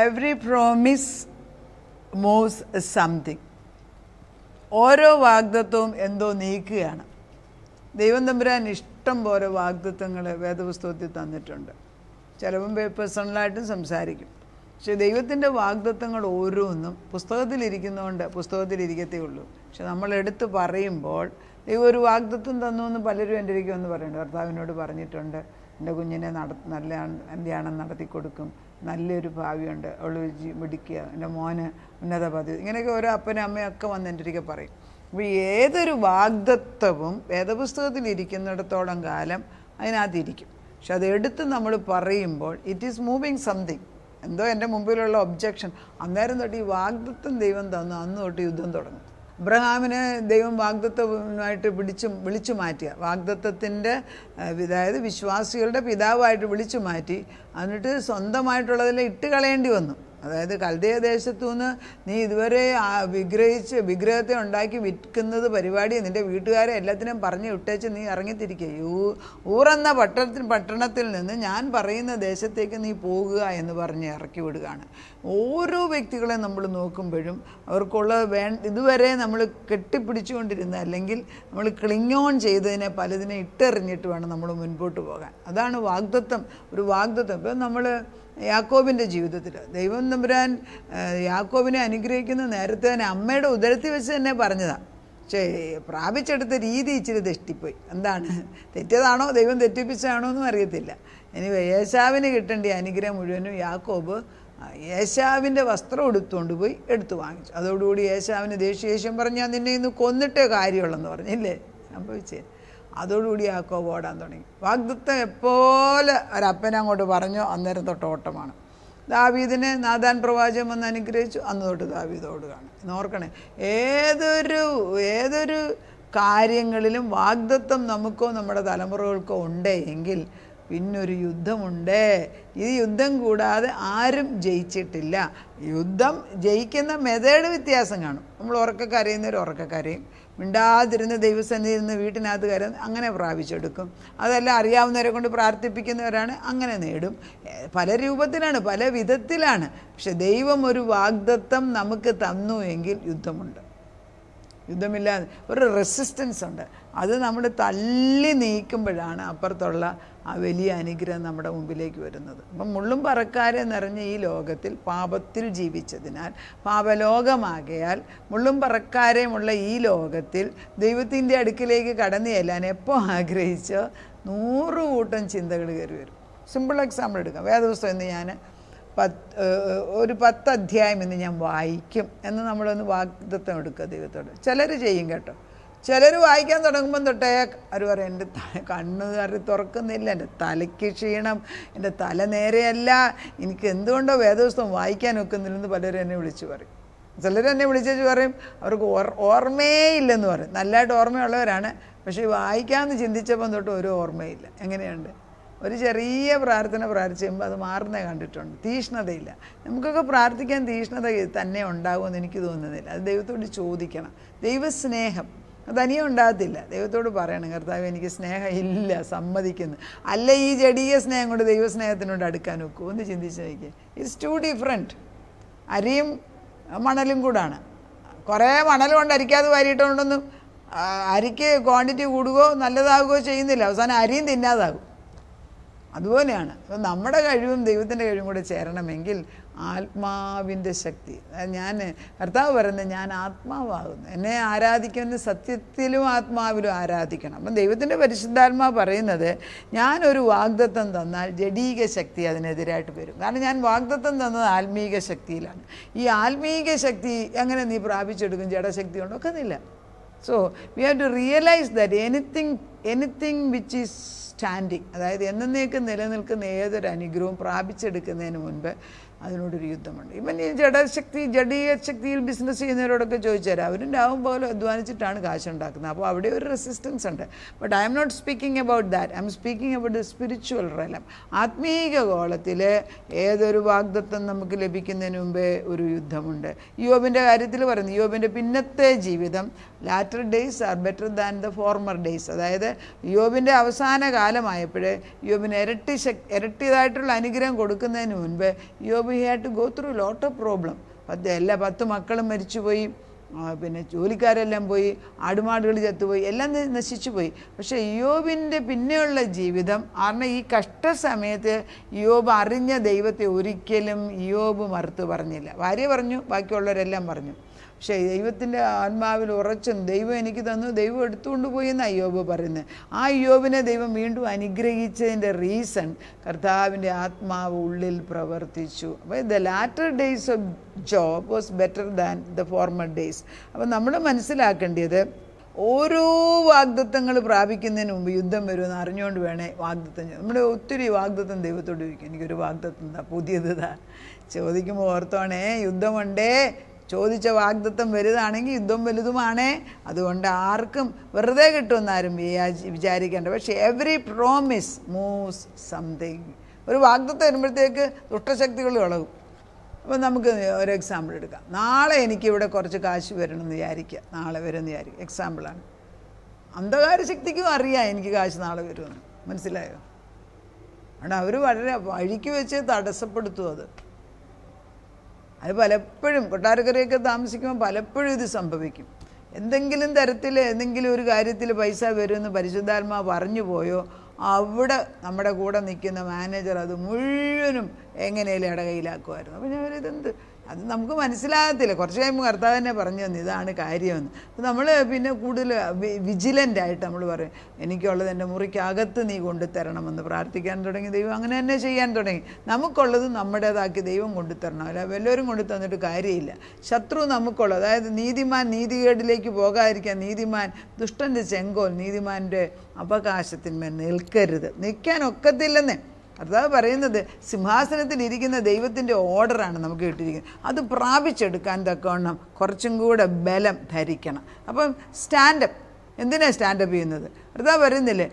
Every promise moves something. ഓരോ വാഗ്ദത്വവും എന്തോ നീക്കുകയാണ്. ദൈവം തമ്പുരാൻ ഇഷ്ടം പോലെ വാഗ്ദത്വങ്ങൾ വേദപുസ്തകത്തിൽ തന്നിട്ടുണ്ട്. ചിലവും പേഴ്സണലായിട്ടും സംസാരിക്കും. പക്ഷേ ദൈവത്തിൻ്റെ വാഗ്ദത്വങ്ങൾ ഓരോന്നും പുസ്തകത്തിലിരിക്കുന്നതുകൊണ്ട് പുസ്തകത്തിലിരിക്കത്തേ ഉള്ളൂ. പക്ഷെ നമ്മളെടുത്ത് പറയുമ്പോൾ ദൈവം ഒരു വാഗ്ദത്വം തന്നു എന്ന് പലരും എൻ്റെ ഇരിക്കും എന്ന് പറയുന്നുണ്ട്. കർത്താവിനോട് പറഞ്ഞിട്ടുണ്ട്, എൻ്റെ കുഞ്ഞിനെ നല്ല കല്യാണം നടത്തി കൊടുക്കും, നല്ലൊരു ഭാവിയുണ്ട്, അവൾ മിടിക്കുക, എൻ്റെ മോന് ഉന്നത പദവി, ഇങ്ങനെയൊക്കെ ഓരോ അപ്പനും അമ്മയൊക്കെ വന്ന് എൻ്റെ ഇരിക്കെ പറയും. അപ്പോൾ ഏതൊരു വാഗ്ദത്വവും വേദപുസ്തകത്തിലിരിക്കുന്നിടത്തോളം കാലം അതിനകത്തിരിക്കും. പക്ഷെ അതെടുത്ത് നമ്മൾ പറയുമ്പോൾ ഇറ്റ് ഈസ് മൂവിങ് സംതിങ്. എന്തോ എൻ്റെ മുമ്പിലുള്ള ഒബ്ജക്ഷൻ. അന്നേരം തൊട്ട് ഈ വാഗ്ദത്വം ദൈവം തന്നു, അന്ന് തൊട്ട് യുദ്ധം തുടങ്ങും. അബ്രഹാമിനെ ദൈവം വാഗ്ദത്വമായിട്ട് വിളിച്ചു മാറ്റുക. വാഗ്ദത്വത്തിൻ്റെ അതായത് വിശ്വാസികളുടെ പിതാവായിട്ട് വിളിച്ചു മാറ്റി. എന്നിട്ട് സ്വന്തമായിട്ടുള്ളതെല്ലാം ഇട്ട് കളയേണ്ടി വന്നു. അതായത് കൽദയ ദേശത്തു നിന്ന് നീ ഇതുവരെ വിഗ്രഹത്തെ ഉണ്ടാക്കി വിൽക്കുന്നത് പരിപാടി നിൻ്റെ വീട്ടുകാരെ എല്ലാത്തിനും പറഞ്ഞു വിട്ടേച്ച് നീ ഇറങ്ങിത്തിരിക്കുക. ഊറെന്ന പട്ടണത്തിൽ നിന്ന് ഞാൻ പറയുന്ന ദേശത്തേക്ക് നീ പോകുക എന്ന് പറഞ്ഞ് ഇറക്കി വിടുകയാണ്. ഓരോ വ്യക്തികളെ നമ്മൾ നോക്കുമ്പോഴും അവർക്കുള്ള ഇതുവരെ നമ്മൾ കെട്ടിപ്പിടിച്ചുകൊണ്ടിരുന്ന അല്ലെങ്കിൽ നമ്മൾ ക്ലിങ് ഓൺ ചെയ്തതിനെ പലതിനെ ഇട്ടെറിഞ്ഞിട്ട് വേണം നമ്മൾ മുൻപോട്ട് പോകാൻ. അതാണ് വാഗ്ദത്വം. ഒരു വാഗ്ദത്വം. ഇപ്പം നമ്മൾ യാക്കോബിൻ്റെ ജീവിതത്തിൽ ദൈവം തമ്പുരാൻ യാക്കോബിനെ അനുഗ്രഹിക്കുന്ന നേരത്തെ തന്നെ അമ്മയുടെ ഉദരത്തിൽ വെച്ച് തന്നെ പറഞ്ഞതാണ്. പക്ഷേ പ്രാപിച്ചെടുത്ത രീതി ഇച്ചിരി തെറ്റിപ്പോയി. എന്താണ് തെറ്റിയതാണോ ദൈവം തെറ്റിപ്പിച്ചാണോ എന്നും അറിയത്തില്ല. ഇനി ഏശാവിന് കിട്ടേണ്ട അനുഗ്രഹം മുഴുവനും യാക്കോബ് ഏശാവിൻ്റെ വസ്ത്രം പോയി എടുത്തു വാങ്ങിച്ചു. അതോടുകൂടി ഏശാവിന് ദേഷ്യം പറഞ്ഞ് ഞാൻ നിന്നെ ഇന്ന് കൊന്നിട്ടേ കാര്യമുള്ളെന്ന് പറഞ്ഞില്ലേ, സംഭവിച്ചേ. അതോടുകൂടി യാക്കോബ് ഓടാൻ തുടങ്ങി. വാഗ്ദത്തം എപ്പോലെ ഒരപ്പനെ അങ്ങോട്ട് പറഞ്ഞോ അന്നേരം തൊട്ട് ഓട്ടമാണ്. ദാവീദിനെ നാഥാൻ പ്രവാചകൻ വന്ന് അനുഗ്രഹിച്ചു, അന്ന് തൊട്ട് ദാവീദ് ഓടുകയാണ്. എന്നോർക്കണേ, ഏതൊരു കാര്യങ്ങളിലും വാഗ്ദത്തം നമുക്കോ നമ്മുടെ തലമുറകൾക്കോ ഉണ്ട് എങ്കിൽ പിന്നൊരു യുദ്ധമുണ്ട്. ഈ യുദ്ധം കൂടാതെ ആരും ജയിച്ചിട്ടില്ല. യുദ്ധം ജയിക്കുന്ന മെത്തേഡ് വ്യത്യാസം കാണും. നമ്മൾ ഉറക്കക്കരയുന്നവർ ഉറക്കക്കരയും, മിണ്ടാതിരുന്ന് ദൈവസന്നിധിയിൽ നിന്ന് വീട്ടിനകത്ത് കയറുന്ന അങ്ങനെ പ്രാപിച്ചെടുക്കും. അതെല്ലാം അറിയാവുന്നവരെ കൊണ്ട് പ്രാർത്ഥിപ്പിക്കുന്നവരാണ്, അങ്ങനെ നേടും. പല രൂപത്തിലാണ്, പല വിധത്തിലാണ്. പക്ഷെ ദൈവം ഒരു വാഗ്ദത്തം നമുക്ക് തന്നു എങ്കിൽ യുദ്ധമുണ്ട്. യുദ്ധമില്ലാതെ ഒരു റെസിസ്റ്റൻസ് ഉണ്ട്. അത് നമ്മൾ തള്ളി നീക്കുമ്പോഴാണ് അപ്പുറത്തുള്ള ആ വലിയ അനുഗ്രഹം നമ്മുടെ മുമ്പിലേക്ക് വരുന്നത്. അപ്പം മുള്ളും പറക്കാരെ നിറഞ്ഞ ഈ ലോകത്തിൽ പാപത്തിൽ ജീവിച്ചതിനാൽ, പാപലോകമാകയാൽ മുള്ളും പറക്കാരെയുമുള്ള ഈ ലോകത്തിൽ ദൈവത്തിൻ്റെ അടുക്കിലേക്ക് കടന്നു ചെല്ലാൻ എപ്പോൾ ആഗ്രഹിച്ചോ 100 കൂട്ടം ചിന്തകൾ കയറി വരും. സിമ്പിൾ എക്സാമ്പിൾ എടുക്കാം. വേദപുസ്തകം ഇന്ന് ഞാൻ 10 അധ്യായം ഇന്ന് ഞാൻ വായിക്കും എന്ന് നമ്മളൊന്ന് വാഗ്ദത്തം എടുക്കുക ദൈവത്തോട്. ചിലർ ചെയ്യും കേട്ടോ. ചിലർ വായിക്കാൻ തുടങ്ങുമ്പം തൊട്ടേ അവർ പറയും എൻ്റെ കണ്ണ് തുറക്കുന്നില്ല, എൻ്റെ തലയ്ക്ക് ക്ഷീണം, എൻ്റെ തല നേരെയല്ല, എനിക്ക് എന്തുകൊണ്ടോ വേദപുസ്തകം വായിക്കാൻ ഒക്കുന്നില്ലെന്ന് പലരും എന്നെ വിളിച്ചു പറയും. ചിലർ എന്നെ വിളിച്ചു പറയും അവർക്ക് ഓർമ്മയേ ഇല്ലെന്ന് പറയും. നല്ലതായിട്ട് ഓർമ്മയുള്ളവരാണ്, പക്ഷേ വായിക്കാമെന്ന് ചിന്തിച്ചപ്പം തൊട്ട് ഒരു ഓർമ്മയില്ല. എങ്ങനെയുണ്ട്? ഒരു ചെറിയ പ്രാർത്ഥന പ്രാർത്ഥിച്ചുമ്പോൾ അത് മാറുന്നേ കണ്ടിട്ടുണ്ട്. തീഷ്ണതയില്ല. നമുക്കൊക്കെ പ്രാർത്ഥിക്കാൻ തീഷ്ണത തന്നെ ഉണ്ടാകുമെന്ന് എനിക്ക് തോന്നുന്നില്ല. അത് ദൈവത്തോട് ചോദിക്കണം. ദൈവസ്നേഹം തനിയെ ഉണ്ടാകത്തില്ല. ദൈവത്തോട് പറയണം, കർത്താവ് എനിക്ക് സ്നേഹം ഇല്ല, സമ്മതിക്കുന്നു. അല്ല ഈ ജഡീയ സ്നേഹം കൊണ്ട് ദൈവസ്നേഹത്തിനോട് അടുക്കാൻ ഒക്കുമോ? ഒന്ന് ചിന്തിച്ച് നോക്കിയേ. It's two different. അരിയും മണലും കൂടാണ്. കുറേ മണൽ കൊണ്ട് അരിക്കാതെ വാരിയിട്ടുകൊണ്ടൊന്നും അരിക്ക് ക്വാണ്ടിറ്റി കൂടുകയോ നല്ലതാകുകയോ ചെയ്യുന്നില്ല. അവസാനം അരിയും തിന്നാതാകും. അതുപോലെയാണ് നമ്മുടെ കഴിവും ദൈവത്തിൻ്റെ കഴിവും കൂടെ ചേരണമെങ്കിൽ ആത്മാവിൻ്റെ ശക്തി. ഞാൻ കർത്താവ് പറയുന്നത് ഞാൻ ആത്മാവാകുന്നു, എന്നെ ആരാധിക്കുന്ന സത്യത്തിലും ആത്മാവിലും ആരാധിക്കണം. അപ്പം ദൈവത്തിൻ്റെ പരിശുദ്ധാത്മാവ് പറയുന്നത് ഞാനൊരു വാഗ്ദത്തം തന്നാൽ ജഡീക ശക്തി അതിനെതിരായിട്ട് വരും. കാരണം ഞാൻ വാഗ്ദത്തം തന്നത് ആത്മീക ശക്തിയിലാണ്. ഈ ആത്മീക ശക്തി എങ്ങനെ നീ പ്രാപിച്ചെടുക്കും? ജഡശക്തി കൊണ്ടൊക്കുന്നില്ല. So we have to realise that anything which is standing, അതായത് എന്നേക്കും നിലനിൽക്കുന്ന ഏതൊരു അനുഗ്രഹവും പ്രാപിച്ചെടുക്കുന്നതിന് മുൻപ് അതിനോടൊരു യുദ്ധമുണ്ട്. ഇവൻ ഈ ജഡീയ ശക്തിയിൽ ബിസിനസ് ചെയ്യുന്നവരോടൊക്കെ ചോദിച്ചു തരാം. അവരും രാവും പോലും അധ്വാനിച്ചിട്ടാണ് കാശുണ്ടാക്കുന്നത്. അപ്പോൾ അവിടെ ഒരു റെസിസ്റ്റൻസ് ഉണ്ട്. But I'm not speaking about that. I'm speaking about the spiritual realm. ആത്മീക ഗോളത്തിൽ ഏതൊരു വാഗ്ദത്തം നമുക്ക് ലഭിക്കുന്നതിന് മുമ്പേ ഒരു യുദ്ധമുണ്ട്. യോബിൻ്റെ കാര്യത്തിൽ പറയുന്നു, യോബിൻ്റെ പിന്നത്തെ ജീവിതം latter days are better than the former days. അതായത് യോബിൻ്റെ അവസാന കാലമായപ്പോഴേ യോബിന് ഇരട്ടിയതായിട്ടുള്ള അനുഗ്രഹം കൊടുക്കുന്നതിന് മുൻപ് യോബ് he had to go through lot of problem. 10 മക്കളും മരിച്ചുപോയി, പിന്നെ ജോലിക്കാരെല്ലാം പോയി, ആടുമാടുകൾ ചത്തുപോയി, എല്ലാം നശിച്ചു പോയി. പക്ഷേ യോബിൻ്റെ പിന്നെയുള്ള ജീവിതം കാരണം ഈ കഷ്ടസമയത്ത് യോബ് അറിഞ്ഞ ദൈവത്തെ ഒരിക്കലും യോബ് മറുത്ത് പറഞ്ഞില്ല. ഭാര്യ പറഞ്ഞു, ബാക്കിയുള്ളവരെല്ലാം പറഞ്ഞു. പക്ഷേ ദൈവത്തിൻ്റെ ആത്മാവിൽ ഉറച്ചും ദൈവം എനിക്ക് തന്നു, ദൈവം എടുത്തുകൊണ്ട് പോയി എന്നാണ് യോബ് പറയുന്നത്. ആ യോബിനെ ദൈവം വീണ്ടും അനുഗ്രഹിച്ചതിൻ്റെ റീസൺ കർത്താവിൻ്റെ ആത്മാവ് ഉള്ളിൽ പ്രവർത്തിച്ചു. അപ്പോൾ the latter days of Job was better than the former days. അപ്പോൾ നമ്മൾ മനസ്സിലാക്കേണ്ടത് ഓരോ വാഗ്ദത്തങ്ങൾ പ്രാപിക്കുന്നതിന് മുമ്പ് യുദ്ധം വരുമെന്ന് അറിഞ്ഞുകൊണ്ട് വേണേ വാഗ്ദത്തം ചെയ്യാം. നമ്മുടെ ഒത്തിരി വാഗ്ദത്തം ദൈവത്തോട് ചോദിക്കും, എനിക്കൊരു വാഗ്ദത്തം എന്താ, പുതിയത് താ. ചോദിക്കുമ്പോൾ ഓർത്തോണേ, യുദ്ധമുണ്ടേ, ചോദിച്ച വാഗ്ദത്തം വലുതാണെങ്കിൽ യുദ്ധം വലുതുമാണേ. അതുകൊണ്ട് ആർക്കും വെറുതെ കിട്ടുമെന്നാരും വിചാരിക്കേണ്ട. പക്ഷേ എവറി പ്രോമിസ് മൂവ്സ് സംതിങ്. ഒരു വാഗ്ദത്തം വരുമ്പോഴത്തേക്ക് ദുഷ്ടശക്തികൾ ഇളകും. അപ്പോൾ നമുക്ക് ഒരു എക്സാമ്പിൾ എടുക്കാം. നാളെ എനിക്കിവിടെ കുറച്ച് കാശ് വരണമെന്ന് വിചാരിക്കുക, നാളെ വരുമെന്ന് വിചാരിക്കുക, എക്സാമ്പിളാണ്. അന്ധകാര ശക്തിക്കും അറിയാം എനിക്ക് കാശ് നാളെ വരുമെന്ന്, മനസ്സിലായോ? കാരണം അവർ വളരെ വഴിക്ക് വെച്ച് തടസ്സപ്പെടുത്തും. അത് പലപ്പോഴും കൊട്ടാരക്കരയൊക്കെ താമസിക്കുമ്പോൾ പലപ്പോഴും ഇത് സംഭവിക്കും. എന്തെങ്കിലും തരത്തിൽ എന്തെങ്കിലും ഒരു കാര്യത്തിൽ പൈസ വരുമെന്ന് പരിശുദ്ധാത്മാവ് പറഞ്ഞു പോയോ, അവിടെ നമ്മുടെ കൂടെ നിൽക്കുന്ന മാനേജർ അത് മുഴുവനും എങ്ങനെയും ഇടകയിലാക്കുമായിരുന്നു. അപ്പോൾ ഞാൻ ഇതെന്ത്, അത് നമുക്ക് മനസ്സിലാകത്തില്ല. കുറച്ച് കഴിയുമ്പോൾ കർത്താവ് തന്നെ പറഞ്ഞു തന്നു ഇതാണ് കാര്യമെന്ന്. അപ്പോൾ നമ്മൾ പിന്നെ കൂടുതൽ വിജിലൻ്റായിട്ട് നമ്മൾ പറയും, എനിക്കുള്ളത് എൻ്റെ മുറിക്കകത്ത് നീ കൊണ്ടുതരണമെന്ന് പ്രാർത്ഥിക്കാൻ തുടങ്ങി. ദൈവം അങ്ങനെ തന്നെ ചെയ്യാൻ തുടങ്ങി. നമുക്കുള്ളത് നമ്മുടേതാക്കി ദൈവം കൊണ്ടുതരണം. അല്ല വല്ലവരും കൊണ്ടു തന്നിട്ട് കാര്യമില്ല. ശത്രു നമുക്കുള്ളത്, അതായത് നീതിമാൻ നീതികേടിലേക്ക് പോകാതിരിക്കാൻ, നീതിമാൻ ദുഷ്ടൻ്റെ ചെങ്കോൽ നീതിമാൻ്റെ അവകാശത്തിന്മേൽ നിൽക്കരുത്, നിൽക്കാൻ ഒക്കത്തില്ലെന്നേ കർത്താവ് പറയുന്നത്. സിംഹാസനത്തിൽ ഇരിക്കുന്ന ദൈവത്തിൻ്റെ ഓർഡറാണ് നമുക്ക് കിട്ടിയിരിക്കുന്നത്. അത് പ്രാപിച്ചെടുക്കാൻ തക്കവണ്ണം കുറച്ചും കൂടെ ബലം ധരിക്കണം. അപ്പം സ്റ്റാൻഡപ്പ്, എന്തിനാണ് സ്റ്റാൻഡപ്പ് ചെയ്യുന്നത്? കർത്താവ് പറയുന്നില്ലേ,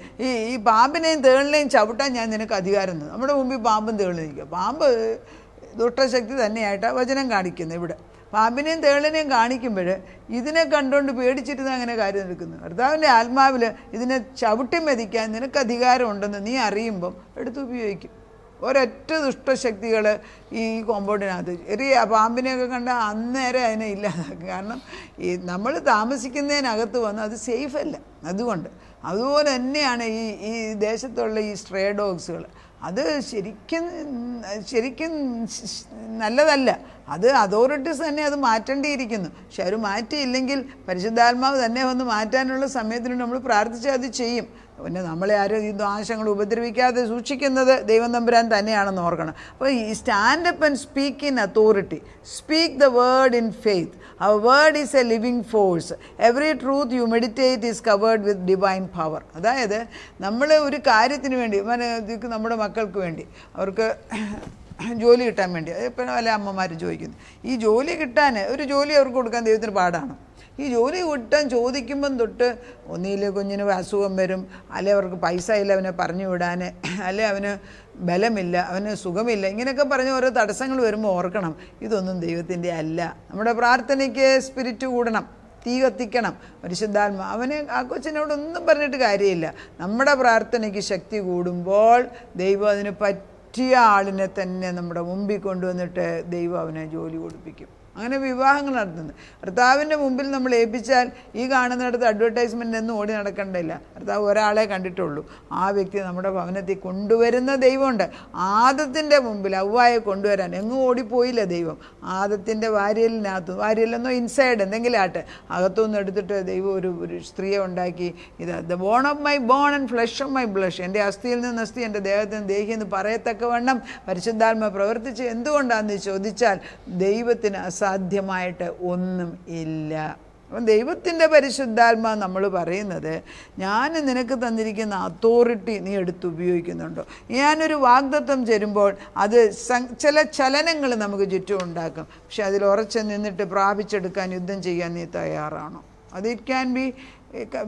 ഈ പാമ്പിനെയും തേളിനെയും ചവിട്ടാൻ ഞാൻ നിനക്ക് അധികാരം തന്നു. നമ്മുടെ മുമ്പിൽ പാമ്പും തേളിനും നിൽക്കുക. പാമ്പ് ദുഷ്ടശക്തി തന്നെയായിട്ടാണ് വചനം കാണിക്കുന്നത്. ഇവിടെ പാമ്പിനെയും തേളിനെയും കാണിക്കുമ്പോൾ ഇതിനെ കണ്ടുകൊണ്ട് പേടിച്ചിരുന്ന് അങ്ങനെ കാര്യം എടുക്കുന്നു. കർത്താവിൻ്റെ ആത്മാവിൽ ഇതിനെ ചവിട്ടി മെതിക്കാൻ നിനക്ക് അധികാരമുണ്ടെന്ന് നീ അറിയുമ്പം എടുത്ത് ഉപയോഗിക്കും. ഒരൊറ്റ ദുഷ്ടശക്തികൾ ഈ കോമ്പൗണ്ടിനകത്ത് ചെറിയ പാമ്പിനെയൊക്കെ കണ്ടാൽ അന്നേരം അതിനെ ഇല്ലാതാക്കും. കാരണം ഈ നമ്മൾ താമസിക്കുന്നതിനകത്ത് വന്ന് അത് സേഫല്ല. അതുപോലെ തന്നെയാണ് ഈ ദേശത്തുള്ള ഈ സ്ട്രേ ഡോഗ്സുകൾ. അത് ശരിക്കും നല്ലതല്ല. അത് അതോറിറ്റീസ് തന്നെ അത് മാറ്റേണ്ടിയിരിക്കുന്നു. പക്ഷെ അവർ മാറ്റിയില്ലെങ്കിൽ പരിശുദ്ധാത്മാവ് തന്നെ വന്ന് മാറ്റാനുള്ള സമയത്തിന് നമ്മൾ പ്രാർത്ഥിച്ചാൽ അത് ചെയ്യും. പിന്നെ നമ്മളെ ആരും ഈ ദോഷങ്ങൾ ഉപദ്രവിക്കാതെ സൂക്ഷിക്കുന്നത് ദൈവം തമ്പുരാൻ തന്നെയാണെന്ന് ഓർക്കണം. അപ്പോൾ ഈ stand up and speak in authority, speak the word in faith. Our word is a living force. Every truth you meditate is covered with divine power. അതായത് നമ്മൾ ഒരു കാര്യത്തിന് വേണ്ടി, നമ്മുടെ മക്കൾക്ക് വേണ്ടി, അവർക്ക് ജോലി കിട്ടാൻ വേണ്ടി, ഇപ്പം പല അമ്മമാരും ചോദിക്കുന്നു, ഈ ജോലി കിട്ടാൻ ഒരു ജോലി അവർക്ക് കൊടുക്കാൻ ദൈവത്തിന് പാടാണ്. ഈ ജോലി കിട്ടാൻ ചോദിക്കുമ്പം തൊട്ട് ഒന്നിയിൽ കുഞ്ഞിന് അസുഖം വരും, അല്ലെ അവർക്ക് പൈസ ഇല്ല അവനെ പറഞ്ഞു വിടാൻ, അല്ലെ അവന് ബലമില്ല, അവന് സുഖമില്ല, ഇങ്ങനെയൊക്കെ പറഞ്ഞ് ഓരോ തടസ്സങ്ങൾ വരുമ്പോൾ ഓർക്കണം, ഇതൊന്നും ദൈവത്തിൻ്റെ അല്ല. നമ്മുടെ പ്രാർത്ഥനയ്ക്ക് സ്പിരിറ്റ് കൂടണം, തീ കത്തിക്കണം, പരിശുദ്ധാത്മ. അവന് ആ കൊച്ചിനോടൊന്നും പറഞ്ഞിട്ട് കാര്യമില്ല. നമ്മുടെ പ്രാർത്ഥനയ്ക്ക് ശക്തി കൂടുമ്പോൾ ദൈവം അതിന് പറ്റിയ ആളിനെ തന്നെ നമ്മുടെ മുമ്പിൽ കൊണ്ടുവന്നിട്ട് ദൈവം അവനെ ജോലി കൊടുപ്പിക്കും. അങ്ങനെ വിവാഹങ്ങൾ നടത്തുന്നത് കർത്താവിൻ്റെ മുമ്പിൽ നമ്മൾ ഏൽപ്പിച്ചാൽ ഈ കാണുന്നിടത്ത് അഡ്വർടൈസ്മെൻ്റ് ഒന്നും ഓടി നടക്കേണ്ടില്ല. കർത്താവ് ഒരാളെ കണ്ടിട്ടുള്ളൂ, ആ വ്യക്തി നമ്മുടെ ഭവനത്തിൽ കൊണ്ടുവരുന്ന ദൈവമുണ്ട്. ആദത്തിൻ്റെ മുമ്പിൽ ഹവ്വായെ കൊണ്ടുവരാൻ എങ്ങും ഓടിപ്പോയില്ല ദൈവം. ആദത്തിൻ്റെ വാരിയലെന്നോ ഇൻസൈഡ് എന്തെങ്കിലും ആട്ടെ, അകത്തുനിന്ന് എടുത്തിട്ട് ദൈവം ഒരു സ്ത്രീയെ ഉണ്ടാക്കി. ഇത് the bone of my bone and flesh of my flesh, എൻ്റെ അസ്ഥിയിൽ നിന്ന് അസ്ഥി, എൻ്റെ ദേഹത്തിൽ നിന്ന് ദേഹി എന്ന് പറയത്തക്കവണ്ണം പരിശുദ്ധാത്മ പ്രവർത്തിച്ച് എന്തുകൊണ്ടാണെന്ന് ചോദിച്ചാൽ ദൈവത്തിന് സാധ്യമായിട്ട് ഒന്നും ഇല്ല. അപ്പം ദൈവത്തിൻ്റെ പരിശുദ്ധാത്മാ നമ്മൾ പറയുന്നത്, ഞാൻ നിനക്ക് തന്നിരിക്കുന്ന അതോറിറ്റി നീ എടുത്ത് ഉപയോഗിക്കുന്നുണ്ടോ? ഞാനൊരു വാഗ്ദത്തം തരുമ്പോൾ അത് ചില ചലനങ്ങൾ നമുക്ക് ചുറ്റും ഉണ്ടാക്കും. പക്ഷെ അതിൽ ഉറച്ചു നിന്നിട്ട് പ്രാപിച്ചെടുക്കാൻ യുദ്ധം ചെയ്യാൻ നീ തയ്യാറാണോ? അത് ഇറ്റ് ക്യാൻ ബി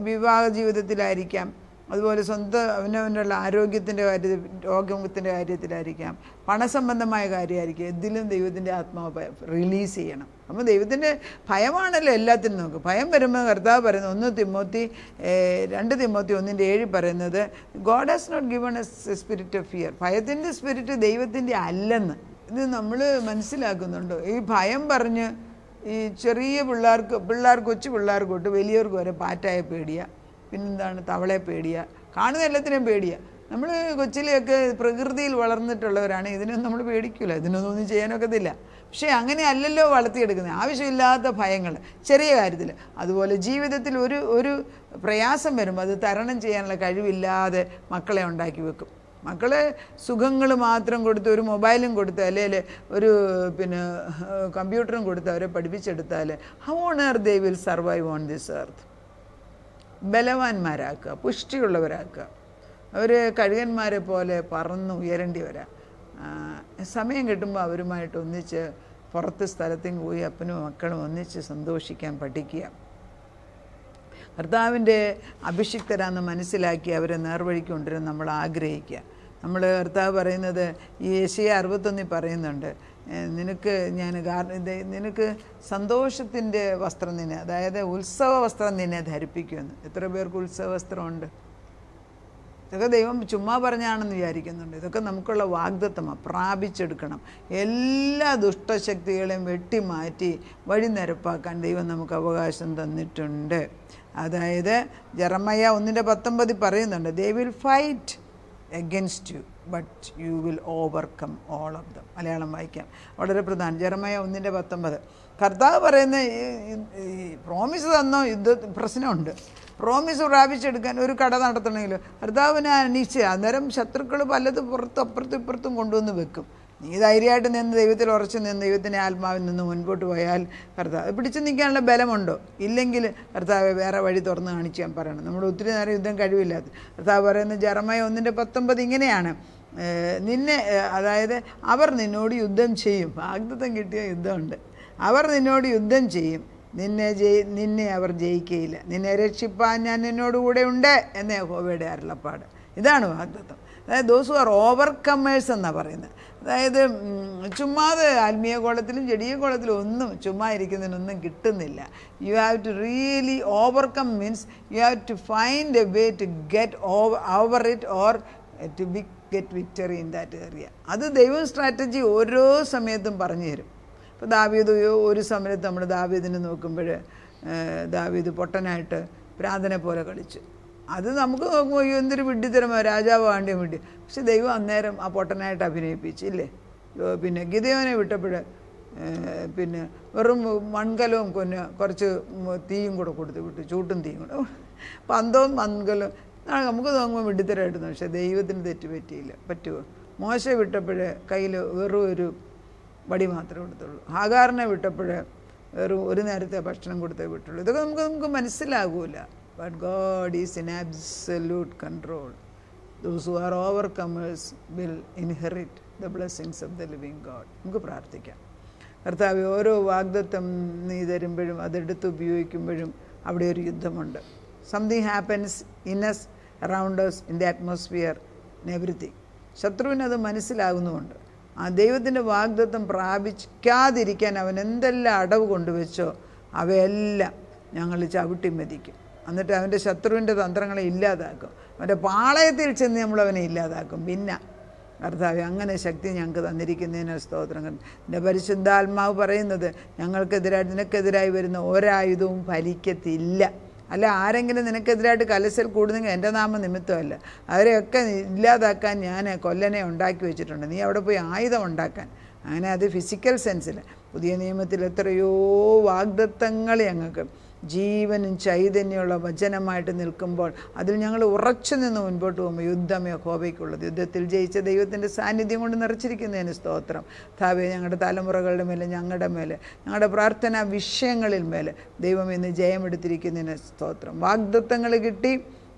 വിവാഹ ജീവിതത്തിലായിരിക്കാം, അതുപോലെ സ്വന്തം അവനവനുള്ള ആരോഗ്യത്തിൻ്റെ കാര്യത്തിൽ, രോഗത്തിൻ്റെ കാര്യത്തിലായിരിക്കാം, പണസംബന്ധമായ കാര്യമായിരിക്കും. എന്തിലും ദൈവത്തിൻ്റെ ആത്മാവ് റിലീസ് ചെയ്യണം. അപ്പോൾ ദൈവത്തിൻ്റെ ഭയമാണല്ലോ എല്ലാത്തിനും. നമുക്ക് ഭയം വരുമ്പോൾ കർത്താവ് പറയുന്നത് 2 തിമോത്തി 1:7 പറയുന്നത് God has not given us a spirit of fear. ഭയത്തിൻ്റെ സ്പിരിറ്റ് ദൈവത്തിൻ്റെ അല്ലെന്ന്. ഇത് നമ്മൾ മനസ്സിലാക്കുന്നുണ്ടോ? ഈ ഭയം പറഞ്ഞ് ഈ ചെറിയ കൊച്ചു പിള്ളേർക്ക് തൊട്ട് വലിയവർക്ക് വരെ പാറ്റായ പേടിയാണ്, പിന്നെന്താണ് തവളയെ പേടിയാണ്, കാണുന്ന എല്ലാത്തിനെയും പേടിയാണ്. നമ്മൾ കൊച്ചിലെയൊക്കെ പ്രകൃതിയിൽ വളർന്നിട്ടുള്ളവരാണ്, ഇതിനൊന്നും നമ്മൾ പേടിക്കില്ല, ഇതിനൊന്നും ചെയ്യാനൊക്കത്തില്ല. പക്ഷേ അങ്ങനെ അല്ലല്ലോ വളർത്തിയെടുക്കുന്നത്. ആവശ്യമില്ലാത്ത ഭയങ്ങൾ ചെറിയ കാര്യത്തിൽ. അതുപോലെ ജീവിതത്തിൽ ഒരു പ്രയാസം വരുമ്പോൾ അത് തരണം ചെയ്യാനുള്ള കഴിവില്ലാതെ മക്കളെ ഉണ്ടാക്കി വെക്കും. മക്കളെ സുഖങ്ങൾ മാത്രം കൊടുത്ത് ഒരു മൊബൈലും കൊടുത്ത് അല്ലെങ്കിൽ ഒരു കമ്പ്യൂട്ടറും കൊടുത്ത് അവരെ പഠിപ്പിച്ചെടുത്താൽ how on earth they will survive on this earth. ബലവാന്മാരാക്കുക, പുഷ്ടിയുള്ളവരാക്കുക. അവർ കഴുകന്മാരെ പോലെ പറന്ന് ഉയരേണ്ടി വരാം. സമയം കിട്ടുമ്പോൾ അവരുമായിട്ട് ഒന്നിച്ച് പുറത്ത് സ്ഥലത്തേക്ക് പോയി അപ്പനും മക്കളും ഒന്നിച്ച് സന്തോഷിക്കാൻ പഠിക്കുക. കർത്താവിൻ്റെ അഭിഷിക്തരാന്ന് മനസ്സിലാക്കി അവരെ നേർവഴിക്ക് കൊണ്ടുവരാൻ നമ്മൾ ആഗ്രഹിക്കുക. നമ്മൾ കർത്താവ് പറയുന്നത് ഈ യെശയ്യാ 61 പറയുന്നുണ്ട്, നിനക്ക് സന്തോഷത്തിൻ്റെ വസ്ത്രം നിന്നെ, അതായത് ഉത്സവ വസ്ത്രം നിന്നെ ധരിപ്പിക്കുമെന്ന്. എത്ര പേർക്ക് ഉത്സവ വസ്ത്രമുണ്ട്? ഇതൊക്കെ ദൈവം ചുമ്മാ പറഞ്ഞാണെന്ന് വിചാരിക്കുന്നുണ്ട്. ഇതൊക്കെ നമുക്കുള്ള വാഗ്ദത്തമാണ്, പ്രാപിച്ചെടുക്കണം. എല്ലാ ദുഷ്ടശക്തികളെയും വെട്ടിമാറ്റി വഴി നിരപ്പാക്കാൻ ദൈവം നമുക്ക് അവകാശം തന്നിട്ടുണ്ട്. അതായത് ജെറമയ്യ 1:19 പറയുന്നുണ്ട്, they will fight against you but you will overcome all of them. Malayalam വായിക്കാം, വളരെ പ്രധാനം. ജെറമയ്യ 1:19 കർത്താവ് പറയുന്ന ഈ പ്രോമിസ് തന്നോ പ്രശ്നമുണ്ട്. പ്രോമിസ് പ്രാപിച്ചെടുക്കാൻ ഒരു കട നടത്തണമെങ്കിൽ കർത്താവിനെ അന്വേഷിച്ച് അന്നേരം ശത്രുക്കൾ പലതും അപ്പുറത്തും ഇപ്പുറത്തും കൊണ്ടുവന്ന് വെക്കും. നീ ധൈര്യമായിട്ട് നിന്ന് ദൈവത്തിൽ ഉറച്ചു നിന്ന് ദൈവത്തിൻ്റെ ആത്മാവിൽ നിന്ന് മുൻപോട്ട് പോയാൽ കർത്താവ് പിടിച്ചു നിൽക്കാനുള്ള ബലമുണ്ടോ? ഇല്ലെങ്കിൽ കർത്താവ് വേറെ വഴി തുറന്ന് കാണിച്ച് ഞാൻ പറയണം. നമ്മൾ ഒത്തിരി നേരം യുദ്ധം കഴിവില്ലാത്ത കർത്താവ് പറയുന്നത് ജെറമയ്യ 1:19 ഇങ്ങനെയാണ്, അതായത് അവർ നിന്നോട് യുദ്ധം ചെയ്യും. വാഗ്ദത്തം കിട്ടിയ യുദ്ധമുണ്ട്. അവർ നിന്നോട് യുദ്ധം ചെയ്യും, നിന്നെ അവർ ജയിക്കുകയില്ല. നിന്നെ രക്ഷിപ്പാൻ ഞാൻ നിന്നോടുകൂടെ ഉണ്ട് എന്ന് യഹോവയുടെ അരുളപ്പാട്. ഇതാണ് വാഗ്ദത്തം. അതായത് ദോസ് ആർ ഓവർകമേഴ്സ് എന്നാണ് പറയുന്നത്. അതായത് ചുമ്മാതെ ആത്മീയ കോളത്തിലും ജഡീയ കോളത്തിലും ഒന്നും ചുമ്മാ ഇരിക്കുന്നതിനൊന്നും കിട്ടുന്നില്ല. You have to really overcome means you have to find a way to get over it or to get victory in that area. അത് ദൈവം സ്ട്രാറ്റജി ഓരോ സമയത്തും പറഞ്ഞു തരും. ഇപ്പോൾ ദാവീദ് ഒരു സമയത്ത് നമ്മൾ ദാവീദിനെ നോക്കുമ്പോൾ ദാവീദ് പൊട്ടനായിട്ട് ഭ്രാന്തനെ പോലെ കളിച്ചു. അത് നമുക്ക് നോക്കുമ്പോൾ എന്തൊരു വിഡ്ഢിത്തരമോ, രാജാവ് വേണ്ടിയ വിഡ്ഢി. പക്ഷെ ദൈവം അന്നേരം ആ പൊട്ടനായിട്ട് അഭിനയിപ്പിച്ചില്ലേ. പിന്നെ ഗിദെയോനെ വിട്ടപ്പോൾ വെറും മൺകലവും കുറച്ച് തീയും കൂടെ കൊടുത്ത് വിട്ടു, ചൂട്ടും തീയും കൂടെ, പന്തവും മൺകലവും. നമുക്ക് നോക്കുമ്പോൾ വിഡ്ഢിത്തരമായിട്ട്. പക്ഷേ ദൈവത്തിന് തെറ്റുപറ്റിയില്ല. പറ്റുമോ? മോശെ വിട്ടപ്പോൾ കയ്യിൽ വെറും ഒരു വടി മാത്രമേ കൊടുത്തുള്ളൂ. ഹാഗാറിനെ വിട്ടപ്പോൾ വെറും ഒരു നേരത്തെ ഭക്ഷണം കൊടുത്തേ വിട്ടുള്ളൂ. ഇതൊക്കെ നമുക്ക് മനസ്സിലാകൂല. But God is in absolute control. Those who are overcomers will inherit the blessings of the living God. നമുക്ക് പ്രാർത്ഥിക്കാം. കർത്താവേ, ഓരോ വാഗ്ദത്തം നീ തരുമ്പോഴും അതെടുത്ത് ഉപയോഗിക്കുമ്പോഴും അവിടെ ഒരു യുദ്ധമുണ്ട്. Something happens in us, around us, in the atmosphere, in everything. ശത്രുവിനത് മനസ്സിലാകുന്നുമുണ്ട്. ആ ദൈവത്തിൻ്റെ വാഗ്ദത്തം പ്രാപിക്കാതിരിക്കാൻ അവൻ എന്തെല്ലാം അടവ് കൊണ്ടുവച്ചോ അവയെല്ലാം ഞങ്ങൾ ചവിട്ടി മെതിക്കും. എന്നിട്ട് അവൻ്റെ ശത്രുവിൻ്റെ തന്ത്രങ്ങളെ ഇല്ലാതാക്കും. അവൻ്റെ പാളയത്തിൽ ചെന്ന് നമ്മളവനെ ഇല്ലാതാക്കും. പിന്നെ കർത്താവേ, അങ്ങനെ ശക്തി ഞങ്ങൾക്ക് തന്നിരിക്കുന്നതിന് സ്തോത്രങ്ങൾ. എൻ്റെ പരിശുദ്ധാത്മാവ് പറയുന്നത് നിനക്കെതിരായി വരുന്ന ഒരായുധവും ഫലിക്കത്തില്ല. അല്ല, ആരെങ്കിലും നിനക്കെതിരായിട്ട് കലശൽ കൂടുന്നെങ്കിൽ എൻ്റെ നാമ നിമിത്തമല്ല, അവരെയൊക്കെ ഇല്ലാതാക്കാൻ ഞാൻ കൊല്ലനെ ഉണ്ടാക്കി വെച്ചിട്ടുണ്ട്. നീ അവിടെ പോയി ആയുധം ഉണ്ടാക്കാൻ. അങ്ങനെ അത് ഫിസിക്കൽ സെൻസിൽ. പുതിയ നിയമത്തിൽ എത്രയോ വാഗ്ദത്തങ്ങൾ ഞങ്ങൾക്ക് ജീവനും ചൈതന്യമുള്ള വചനമായിട്ട് നിൽക്കുമ്പോൾ അതിൽ ഞങ്ങൾ ഉറച്ചു നിന്ന് മുൻപോട്ട് പോകുമ്പോൾ യുദ്ധമേ യഹോവയ്ക്കുള്ളത്. യുദ്ധത്തിൽ ജയിച്ച ദൈവത്തിൻ്റെ സാന്നിധ്യം കൊണ്ട് നിറച്ചിരിക്കുന്നതിന് സ്തോത്രം. കർത്താവേ, ഞങ്ങളുടെ തലമുറകളുടെ മേലെ, ഞങ്ങളുടെ മേലെ, ഞങ്ങളുടെ പ്രാർത്ഥനാ വിഷയങ്ങളിൽ മേലെ ദൈവം ഇന്ന് ജയമെടുത്തിരിക്കുന്നതിന് സ്തോത്രം. വാഗ്ദത്തങ്ങൾ കിട്ടി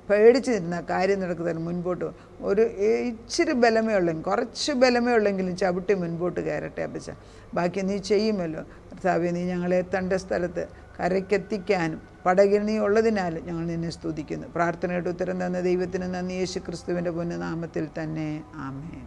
പേടിച്ച് നിന്ന കാര്യം നടക്കുന്നതിന് മുൻപോട്ട് ഒരു ഇച്ചിരി ബലമേ ഉള്ളെങ്കിൽ, കുറച്ച് ബലമേ ഉള്ളെങ്കിലും ചവിട്ടി മുൻപോട്ട് കയറട്ടെ അപ്പച്ച. ബാക്കി നീ ചെയ്യുമല്ലോ. കർത്താവേ, നീ ഞങ്ങളെ എത്തേണ്ട സ്ഥലത്ത് കരയ്ക്കെത്തിക്കാനും പടകിൽ നീ ഉള്ളതിനാൽ ഞങ്ങൾ നിന്നെ സ്തുതിക്കുന്നു. പ്രാർത്ഥനയുടെ ഉത്തരം തന്ന ദൈവത്തിന് നന്ദി. യേശു ക്രിസ്തുവിൻ്റെ പൊന്നു നാമത്തിൽ തന്നെ. ആമേൻ.